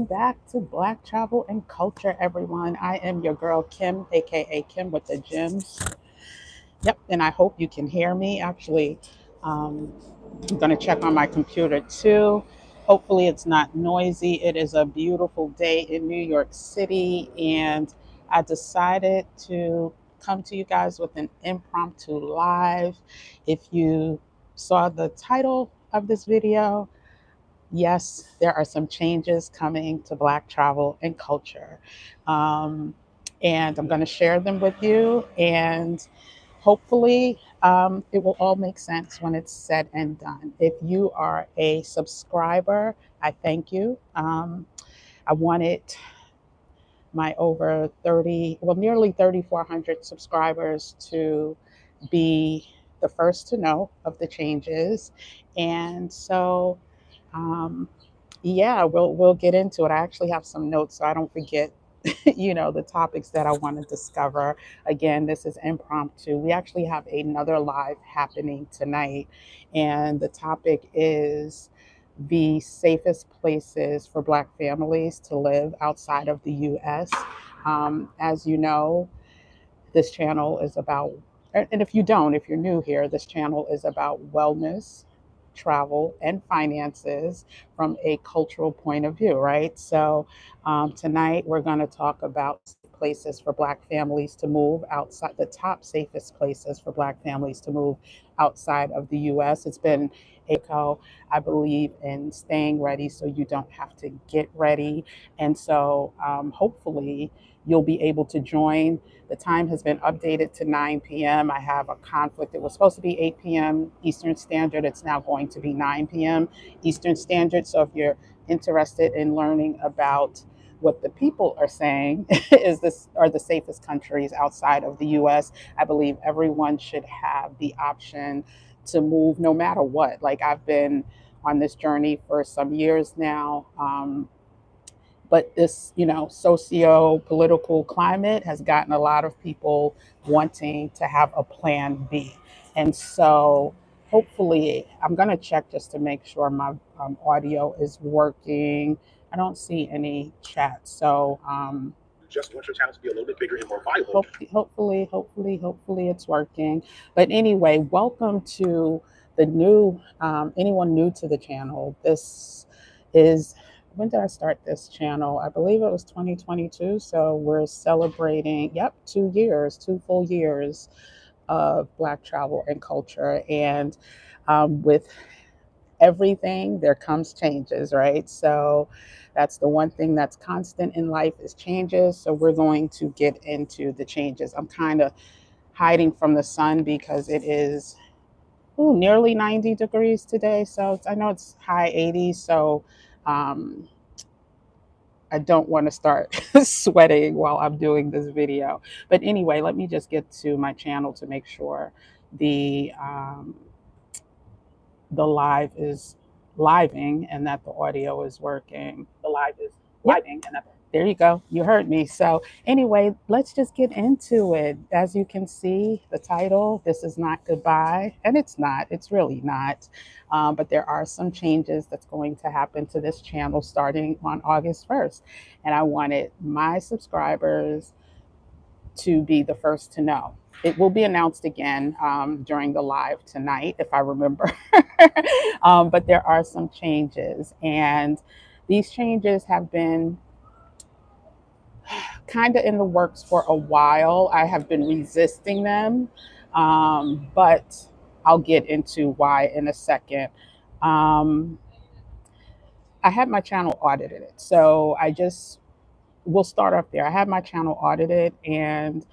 Welcome back to Black Travel and Culture, everyone. I am your girl, Kim, aka Kim with the Gems. Yep, and I hope you can hear me. Actually, um, I'm going to check on my computer too. Hopefully, it's not noisy. It is a beautiful day in New York City, and I decided to come to you guys with an impromptu live. If you saw the title of this video, yes, there are some changes coming to Black travel and culture. Um, and I'm going to share them with you. And hopefully, it will all make sense when it's said and done. If you are a subscriber, I thank you. I wanted my over 30, well, nearly 3,400 subscribers to be the first to know of the changes. And so, um, yeah, we'll get into it. I actually have some notes so I don't forget, the topics that I want to discover. Again, this is impromptu. We actually have another live happening tonight, and the topic is the safest places for Black families to live outside of the U.S. As you know, this channel is about, and if you don't, if you're new here, this channel is about wellness, travel, and finances from a cultural point of view, right? So tonight we're going to talk about places for Black families to move outside, the top safest places for Black families to move outside of the US. It's been I believe in staying ready so you don't have to get ready. And so hopefully you'll be able to join. The time has been updated to 9 p.m. I have a conflict. It was supposed to be 8 p.m. Eastern Standard. It's now going to be 9 p.m. Eastern Standard. So if you're interested in learning about what the people are saying is this are the safest countries outside of the US, I believe everyone should have the option to move no matter what. Like I've been on this journey for some years now. But this, socio-political climate has gotten a lot of people wanting to have a plan B. And so hopefully, I'm going to check just to make sure my audio is working. I don't see any chat. So just want your channel to be a little bit bigger and more viable. Hopefully it's working. But anyway, welcome to the new, anyone new to the channel. This is, when did I start this channel? I believe it was 2022. So we're celebrating, yep, 2 years, 2 full years of Black travel and culture. And with everything, there comes changes, right? So that's the one thing that's constant in life is changes. So we're going to get into the changes. I'm kind of hiding from the sun because it is nearly 90 degrees today. So I know it's high 80s. So um, I don't want to start sweating while I'm doing this video. But anyway, let me just get to my channel to make sure the live is living and that the audio is working. The live is living and that there you go. You heard me. So anyway, let's just get into it. As you can see, the title, this is not goodbye. And it's not, it's really not. But there are some changes that's going to happen to this channel starting on August 1st. And I wanted my subscribers to be the first to know. It will be announced again during the live tonight, if I remember. But there are some changes, and these changes have been kind of in the works for a while. I have been resisting them, but I'll get into why in a second. Um, I had my channel audited, so we'll start off there. I had my channel audited, and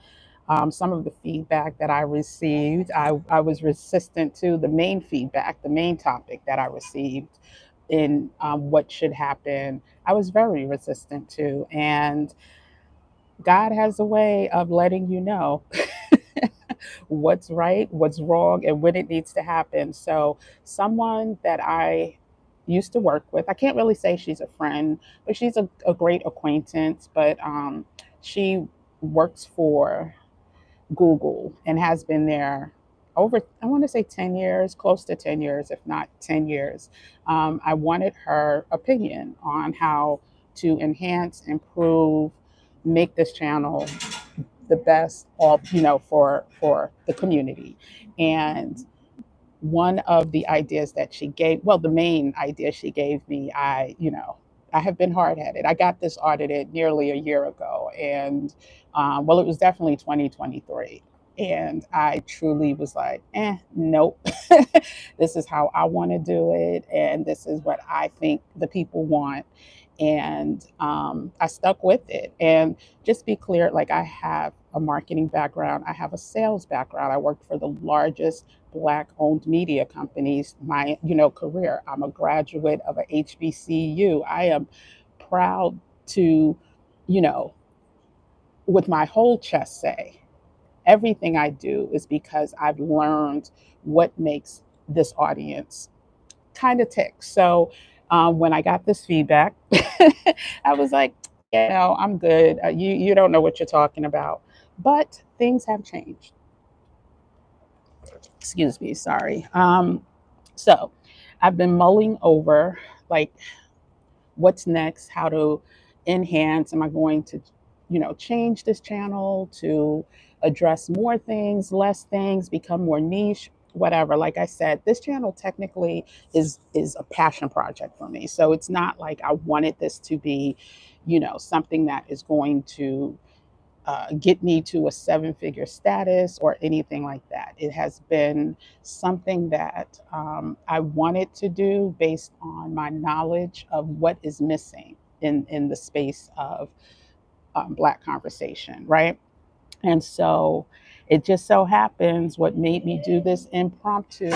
some of the feedback that I received, I was resistant to the main feedback, the main topic that I received in what should happen. I was very resistant to, and God has a way of letting you know what's right, what's wrong, and when it needs to happen. So, someone that I used to work with, I can't really say she's a friend, but she's a great acquaintance, but she works for Google and has been there over, I want to say 10 years, close to 10 years, if not 10 years. I wanted her opinion on how to enhance, improve, make this channel the best, all for the community. And one of the ideas that she gave, well, the main idea she gave me, I have been hard headed. I got this audited nearly a year ago, and well, it was definitely 2023. And I truly was like, nope, this is how I want to do it. And this is what I think the people want. And I stuck with it. And just be clear, like, I have a marketing background, I have a sales background. I worked for the largest Black owned media companies my career. I'm a graduate of a HBCU. I am proud to, you know, with my whole chest say everything I do is because I've learned what makes this audience kind of tick. So when I got this feedback, I was like, I'm good. You don't know what you're talking about. But things have changed. Excuse me, sorry. So I've been mulling over, like, what's next, how to enhance. Am I going to, change this channel to address more things, less things, become more niche, whatever. Like I said, this channel technically is a passion project for me. So it's not like I wanted this to be, something that is going to get me to a seven-figure status or anything like that. It has been something that I wanted to do based on my knowledge of what is missing in the space of Black conversation, right? And so it just so happens what made me do this impromptu.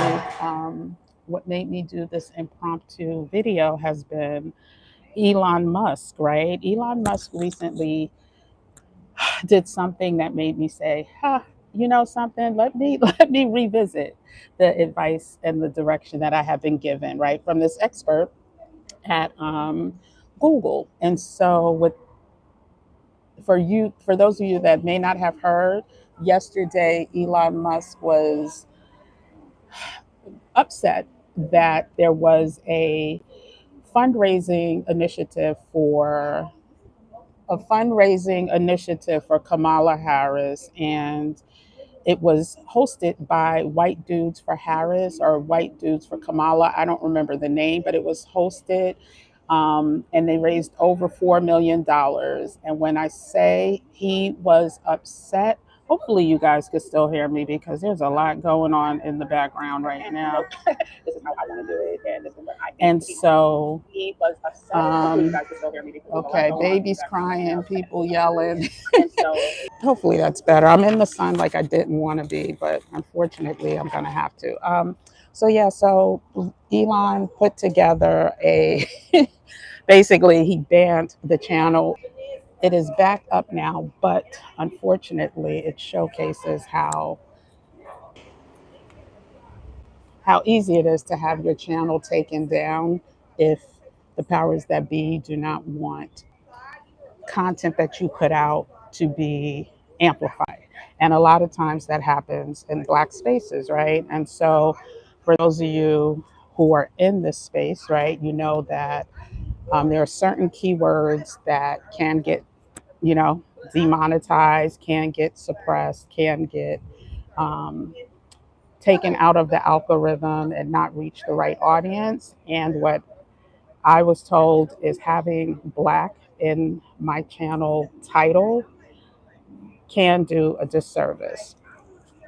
What made me do this impromptu video has been Elon Musk, right? Elon Musk recently did something that made me say, something, let me revisit the advice and the direction that I have been given, right, from this expert at Google. And so for those of you that may not have heard, yesterday Elon Musk was upset that there was a fundraising initiative for Kamala Harris, and it was hosted by White Dudes for Harris or White Dudes for Kamala. I don't remember the name, but it was hosted, and they raised over $4 million. And when I say he was upset, hopefully you guys could still hear me because there's a lot going on in the background right now. This is how I want to do it, and this is what I think. And so he was upset. Hopefully you guys can still hear me because okay, baby's crying, people yelling. And so hopefully that's better. I'm in the sun like I didn't want to be, but unfortunately I'm gonna have to. So Elon put together a basically he banned the channel. It is back up now, but unfortunately it showcases how easy it is to have your channel taken down if the powers that be do not want content that you put out to be amplified. And a lot of times that happens in Black spaces, right? And so for those of you who are in this space, right, you know that there are certain keywords that can get, demonetized, can get suppressed, can get um, taken out of the algorithm and not reach the right audience. And what I was told is having Black in my channel title can do a disservice.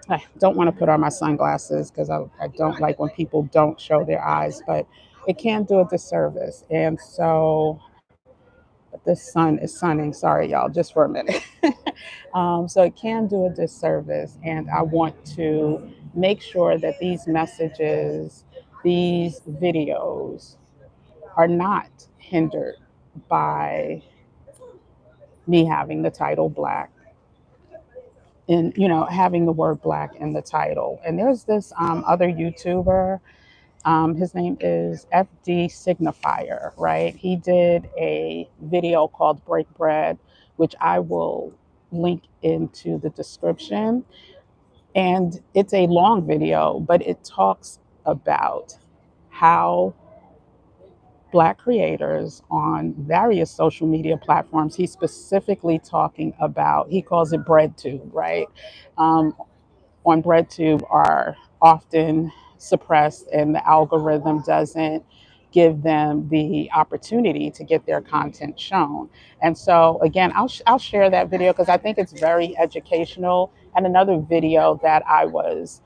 I don't want to put on my sunglasses because I don't like when people don't show their eyes, but it can do a disservice. And so this sun is sunning. Sorry, y'all, just for a minute. So it can do a disservice. And I want to make sure that these messages, these videos are not hindered by me having the title Black and having the word Black in the title. And there's this other YouTuber, his name is FD Signifier, right? He did a video called Break Bread, which I will link into the description. And it's a long video, but it talks about how Black creators on various social media platforms. He's specifically talking about, he calls it BreadTube, right? Um, on BreadTube are often suppressed, and the algorithm doesn't give them the opportunity to get their content shown. And so, again, I'll share that video because I think it's very educational. And another video that I was,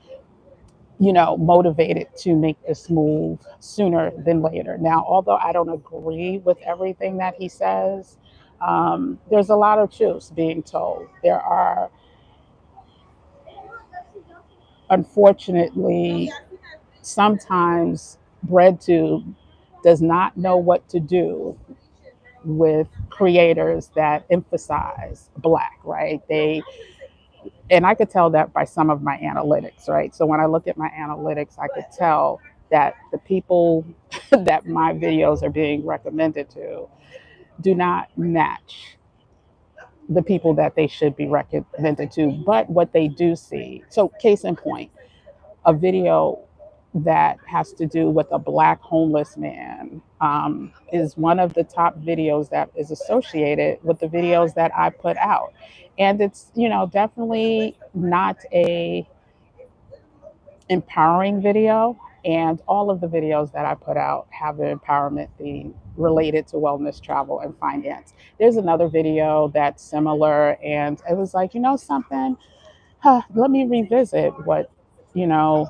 motivated to make this move sooner than later. Now, although I don't agree with everything that he says, there's a lot of truths being told. There are, unfortunately, sometimes BreadTube does not know what to do with creators that emphasize Black, right? And I could tell that by some of my analytics, right? So when I look at my analytics, I could tell that the people that my videos are being recommended to do not match the people that they should be recommended to. But what they do see, so case in point, a video that has to do with a Black homeless man is one of the top videos that is associated with the videos that I put out. And it's, definitely not a empowering video. And all of the videos that I put out have an empowerment theme related to wellness, travel, and finance. There's another video that's similar, and it was like, something, let me revisit what, you know,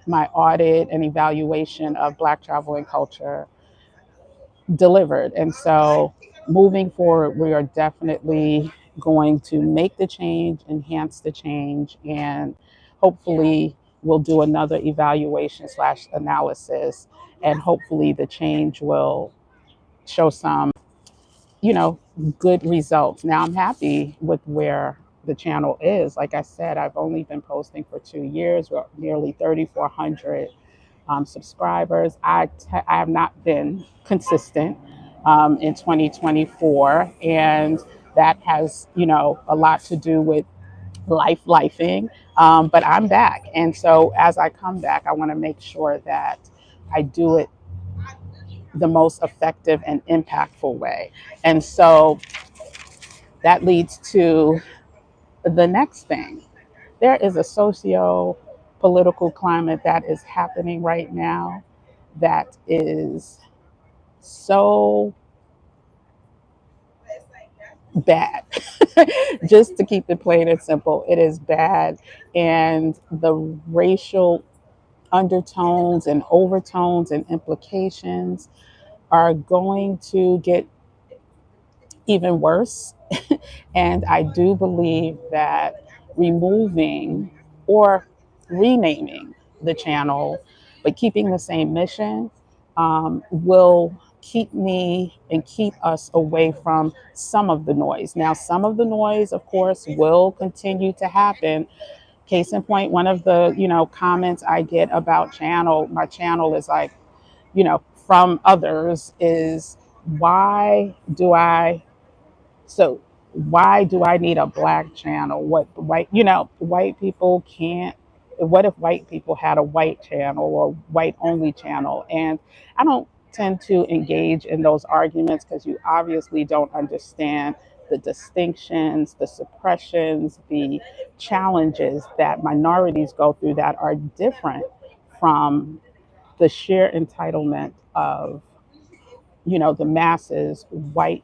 my audit and evaluation of Black travel and culture delivered. And so moving forward, we are definitely going to make the change, enhance the change, and hopefully we'll do another evaluation slash analysis. And hopefully the change will show some, you know, good results. Now I'm happy with where the channel is. Like I said, I've only been posting for 2 years. We're nearly 3,400 subscribers. I have not been consistent in 2024, and that has, a lot to do with lifing. But I'm back, and so as I come back, I want to make sure that I do it the most effective and impactful way. And so that leads to the next thing. There is a socio-political climate that is happening right now that is so bad. Just to keep it plain and simple, it is bad. And the racial undertones and overtones and implications are going to get even worse. And I do believe that removing or renaming the channel, but keeping the same mission, will keep me and keep us away from some of the noise. Now, some of the noise, of course, will continue to happen. Case in point, one of the, comments I get about my channel is like, from others is, why do I so why do I need a Black channel? White people can't. What if white people had a white channel or white only channel? And I don't tend to engage in those arguments because you obviously don't understand the distinctions, the suppressions, the challenges that minorities go through that are different from the sheer entitlement of, the masses, white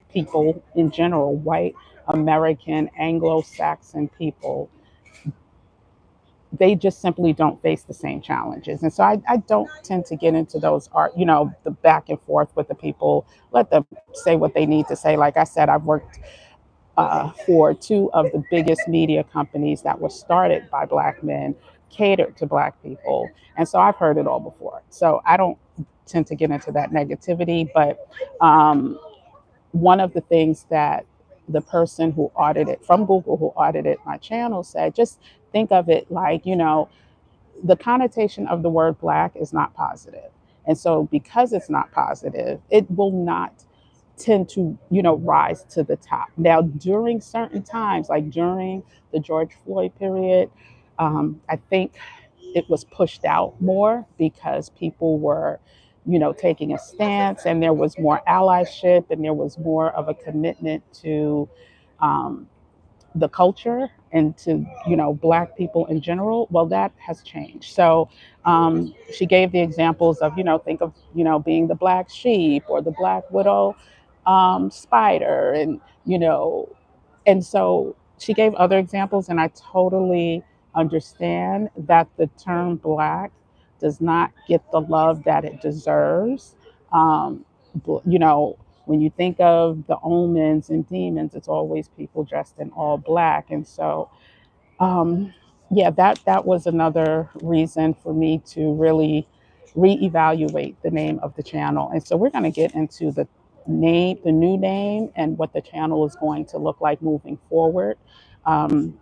people in general, white American, Anglo-Saxon people. They just simply don't face the same challenges. And so I don't tend to get into those the back and forth with the people. Let them say what they need to say. Like I said, I've worked for two of the biggest media companies that were started by Black men, catered to Black people. And so I've heard it all before. So I don't tend to get into that negativity. But one of the things that the person who audited from Google, who audited my channel, said, just think of it like, the connotation of the word Black is not positive. And so because it's not positive, it will not tend to, rise to the top. Now, during certain times, like during the George Floyd period, I think it was pushed out more because people were, taking a stance, and there was more allyship, and there was more of a commitment to um, the culture and to Black people in general. Well, that has changed. So she gave the examples of think of being the black sheep or the black widow spider, and and so she gave other examples, and I totally understand that the term black does not get the love that it deserves. um, when you think of the omens and demons, it's always people dressed in all black. And so, yeah, that was another reason for me to really reevaluate the name of the channel. And so we're going to get into the new name, and what the channel is going to look like moving forward. Um,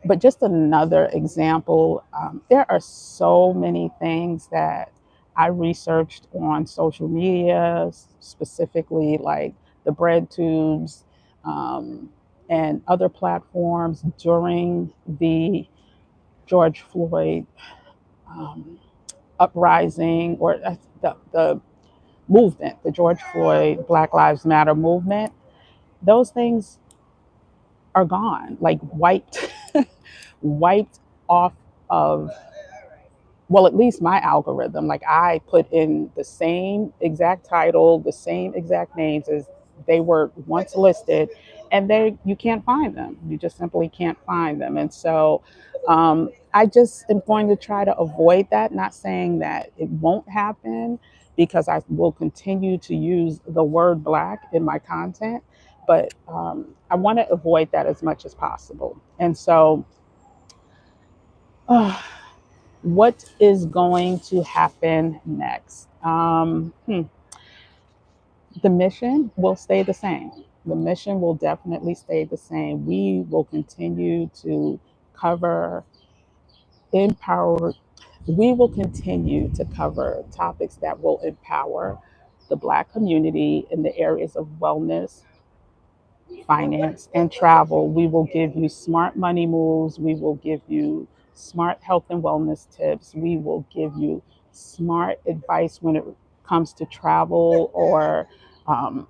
but just another example, there are so many things that I researched on social media, specifically like the bread tubes, um, and other platforms during the George Floyd um, uprising, or the movement, the George Floyd Black Lives Matter movement. Those things are gone, like wiped, wiped off of, well, at least my algorithm. Like, I put in the same exact title, the same exact names as they were once listed, and you can't find them. You just simply can't find them. And so I just am going to try to avoid that. Not saying that it won't happen, because I will continue to use the word black in my content, but I want to avoid that as much as possible. And so what is going to happen next? The mission will stay the same. The mission will definitely stay the same. We will continue to cover empower. We will continue to cover topics that will empower the Black community in the areas of wellness, finance, and travel. We will give you smart money moves. We will give you smart health and wellness tips. We will give you smart advice when it comes to travel, or um,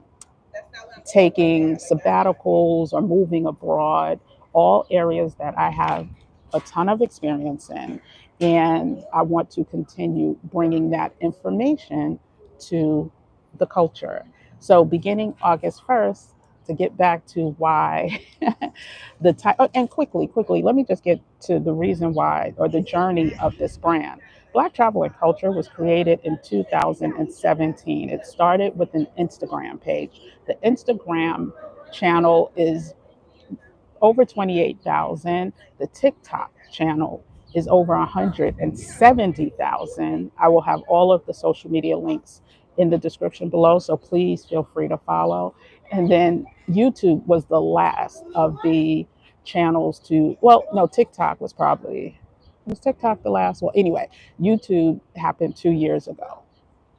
taking sabbaticals or moving abroad, all areas that I have a ton of experience in. And I want to continue bringing that information to the culture. So, beginning August 1st, to get back to why the title, and quickly, let me just get to the reason why, or the journey of this brand. Black Travel and Culture was created in 2017. It started with an Instagram page. The Instagram channel is over 28,000. The TikTok channel is over 170,000. I will have all of the social media links in the description below, so please feel free to follow. And then YouTube was the last of the channels to, well, no, TikTok was TikTok the last one? Anyway, YouTube happened 2 years ago.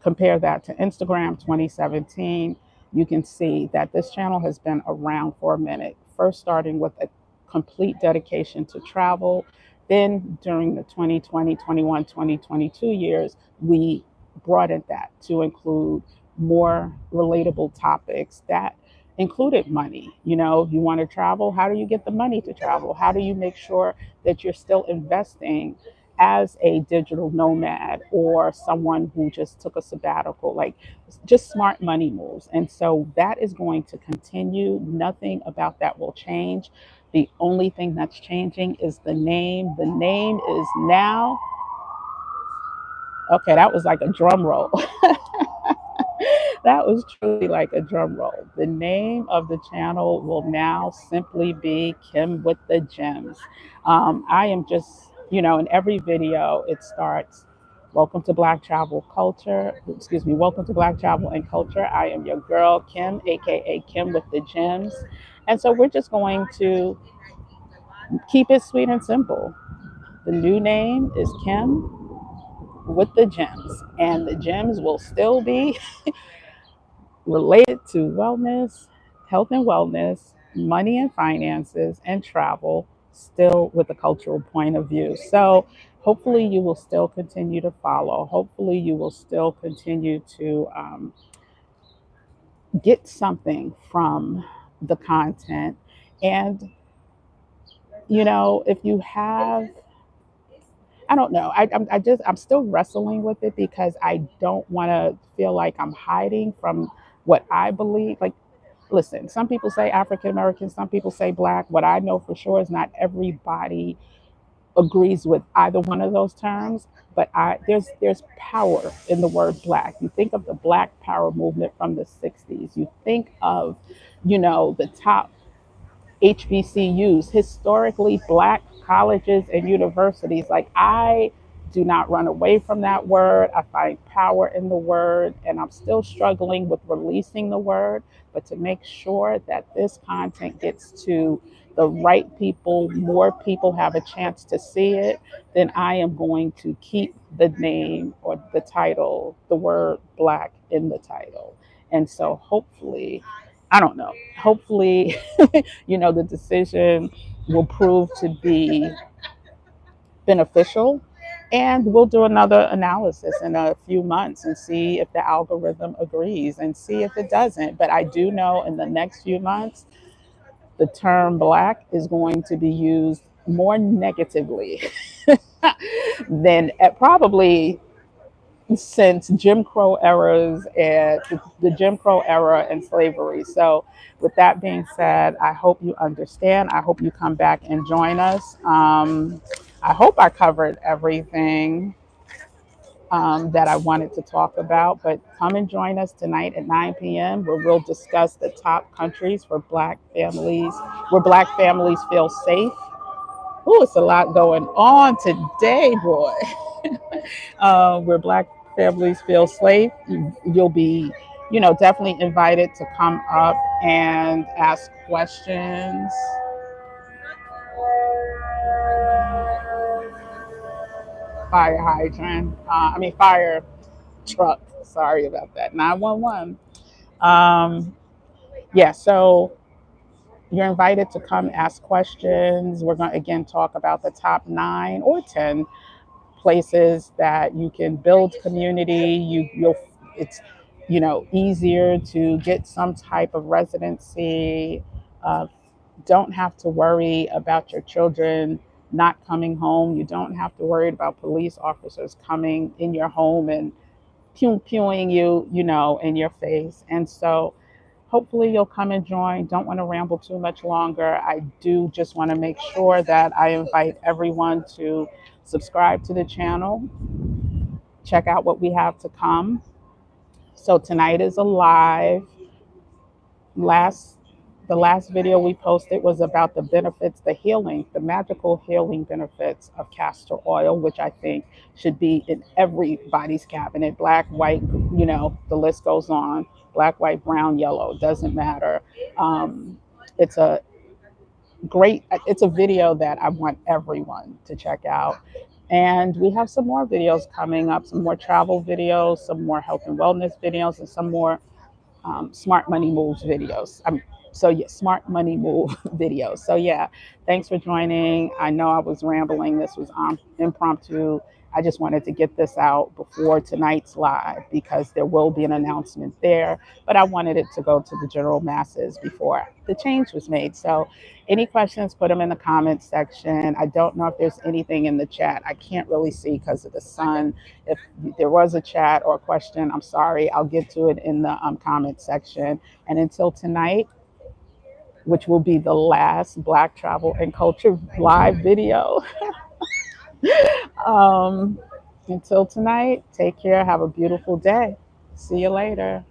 Compare that to Instagram 2017, you can see that this channel has been around for a minute. First, starting with a complete dedication to travel. Then, during the 2020, 21, 2022 years, we broadened that to include more relatable topics that included money. If you want to travel, how do you get the money to travel? How do you make sure that you're still investing as a digital nomad, or someone who just took a sabbatical, like just smart money moves? And so that is going to continue. Nothing about that will change. The only thing that's changing is the name. The name is now, okay, that was like a drum roll. That was truly like a drum roll. The name of the channel will now simply be Kim with the Gems. I am just, in every video, it starts, welcome to Black Travel Culture. Excuse me, welcome to Black Travel and Culture. I am your girl, Kim, AKA Kim with the Gems. And so we're just going to keep it sweet and simple. The new name is Kim with the Gems, and the gems will still be related to wellness, health and wellness, money and finances, and travel, still with a cultural point of view. So hopefully you will still continue to follow. Hopefully you will still continue to get something from the content. And, if you have, I don't know, I'm still wrestling with it because I don't want to feel like I'm hiding from what I believe. Like, listen, some people say African American, some people say Black. What I know for sure is not everybody agrees with either one of those terms, but there's power in the word Black. You think of the Black Power movement from the 60s. You think of, the top HBCUs, historically Black colleges and universities. Like, I do not run away from that word. I find power in the word, and I'm still struggling with releasing the word. But to make sure that this content gets to the right people, more people have a chance to see it, then I am going to keep the name or the title, the word Black in the title. And so hopefully, I don't know, hopefully the decision will prove to be beneficial. And we'll do another analysis in a few months and see if the algorithm agrees and see if it doesn't. But I do know in the next few months, the term Black is going to be used more negatively than probably since Jim Crow eras and the Jim Crow era and slavery. So, with that being said, I hope you understand. I hope you come back and join us. I hope I covered everything that I wanted to talk about, but come and join us tonight at 9 p.m. where we'll discuss the top countries for Black families, where Black families feel safe. Oh, it's a lot going on today, boy. Where Black families feel safe. You'll be, definitely invited to come up and ask questions. Fire hydrant. Fire truck. Sorry about that. 911. Yeah, so you're invited to come ask questions. We're going to again talk about the top 9 or 10 places that you can build community. It's easier to get some type of residency. Uh, don't have to worry about your children not coming home. You don't have to worry about police officers coming in your home and pew pewing you, in your face. And so hopefully you'll come and join. Don't want to ramble too much longer. I do just want to make sure that I invite everyone to subscribe to the channel, check out what we have to come. So tonight is a live. Last the last video we posted was about the benefits, the magical healing benefits of castor oil, which I think should be in everybody's cabinet. Black, white, the list goes on. Black, white, brown, yellow, doesn't matter. It's a it's a video that I want everyone to check out. And we have some more videos coming up, some more travel videos, some more health and wellness videos, and some more smart money moves videos. Smart money move videos. So yeah, thanks for joining. I know I was rambling. This was impromptu. I just wanted to get this out before tonight's live because there will be an announcement there, but I wanted it to go to the general masses before the change was made. So any questions, put them in the comments section. I don't know if there's anything in the chat. I can't really see because of the sun. If there was a chat or a question, I'm sorry. I'll get to it in the comment section. And until tonight, which will be the last Black Travel and Culture live video. um, until tonight, take care. Have a beautiful day. See you later.